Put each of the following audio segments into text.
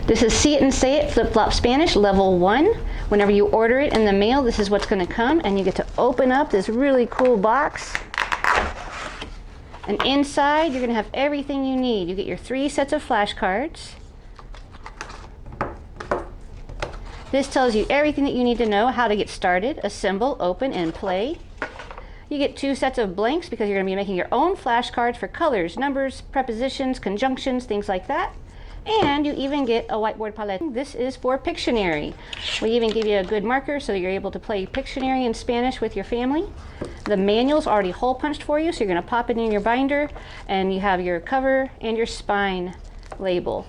This is See It and Say It Flip Flop Spanish Level 1. Whenever you order it in the mail, this is what's going to come, and you get to open up this really cool box. And inside, you're going to have everything you need. You get your 3 sets of flashcards. This tells you everything that you need to know, how to get started, assemble, open, and play. You get 2 sets of blanks because you're going to be making your own flashcards for colors, numbers, prepositions, conjunctions, things like that. And you even get a whiteboard palette. This is for Pictionary. We even give you a good marker so that you're able to play Pictionary in Spanish with your family. The manual's already hole punched for you, so you're going to pop it in your binder, and you have your cover and your spine label.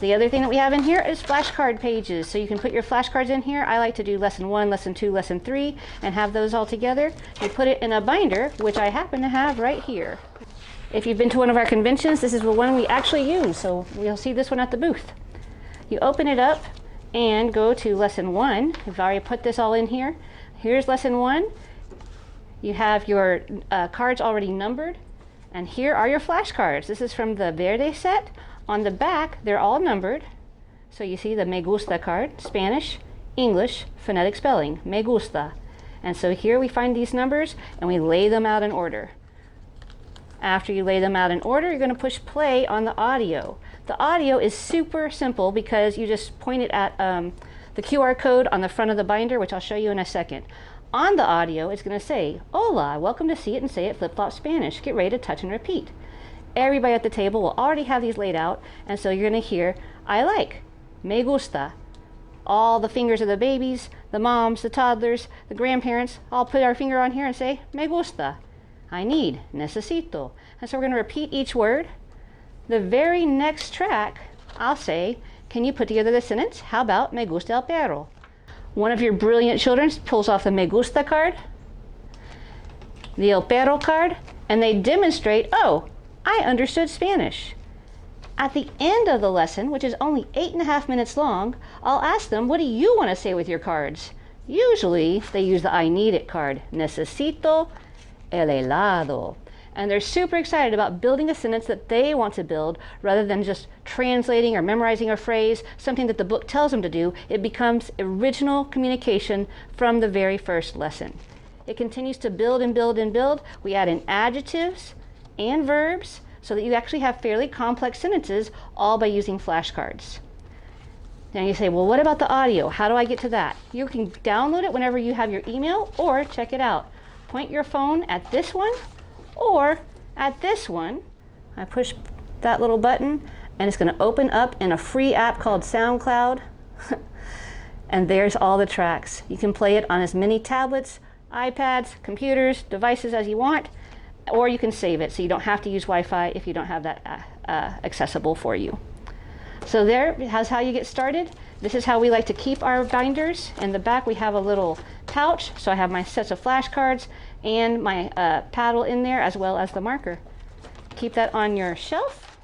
The other thing that we have in here is flashcard pages, so you can put your flashcards in here. I like to do lesson 1, lesson 2, lesson 3, and have those all together. You put it in a binder, which I happen to have right here. If you've been to one of our conventions, this is the one we actually use, so you'll see this one at the booth. You open it up and go to lesson 1. We've already put this all in here. Here's lesson 1. You have your cards already numbered, and here are your flashcards. This is from the Verde set. On the back, they're all numbered. So you see the Me Gusta card, Spanish, English, phonetic spelling, Me Gusta. And so here we find these numbers and we lay them out in order. After you lay them out in order, you're going to push play on the audio. The audio is super simple because you just point it at the QR code on the front of the binder, which I'll show you in a second. On the audio, it's going to say, Hola, welcome to See It and Say It Flip Flop Spanish. Get ready to touch and repeat. Everybody at the table will already have these laid out, and so you're going to hear, I like, Me gusta. All the fingers of the babies, the moms, the toddlers, the grandparents, all put our finger on here and say, Me gusta. I need, necesito. And so we're going to repeat each word. The very next track, I'll say, can you put together the sentence? How about Me gusta el perro? One of your brilliant children pulls off the Me gusta card, the el perro card, and they demonstrate, oh, I understood Spanish. At the end of the lesson, which is only 8.5 minutes long, I'll ask them, what do you want to say with your cards? Usually, they use the I need it card, necesito el helado. And they're super excited about building a sentence that they want to build rather than just translating or memorizing a phrase, something that the book tells them to do. It becomes original communication from the very first lesson. It continues to build and build and build. We add in adjectives and verbs so that you actually have fairly complex sentences, all by using flashcards. Now you say, well, what about the audio? How do I get to that? You can download it whenever you have your email, or check it out. Point your phone at this one or at this one. I push that little button and it's going to open up in a free app called SoundCloud. And there's all the tracks. You can play it on as many tablets, iPads, computers, devices as you want, or you can save it so you don't have to use Wi-Fi if you don't have that accessible for you. So that's how you get started. This is how we like to keep our binders. In the back we have a little pouch, so I have my sets of flashcards and my paddle in there, as well as the marker. Keep that on your shelf,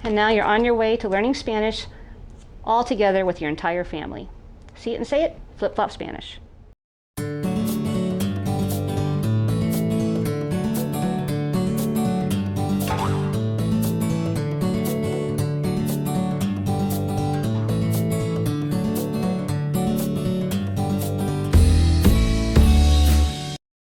and now you're on your way to learning Spanish all together with your entire family. See it and say it, Flip Flop Spanish.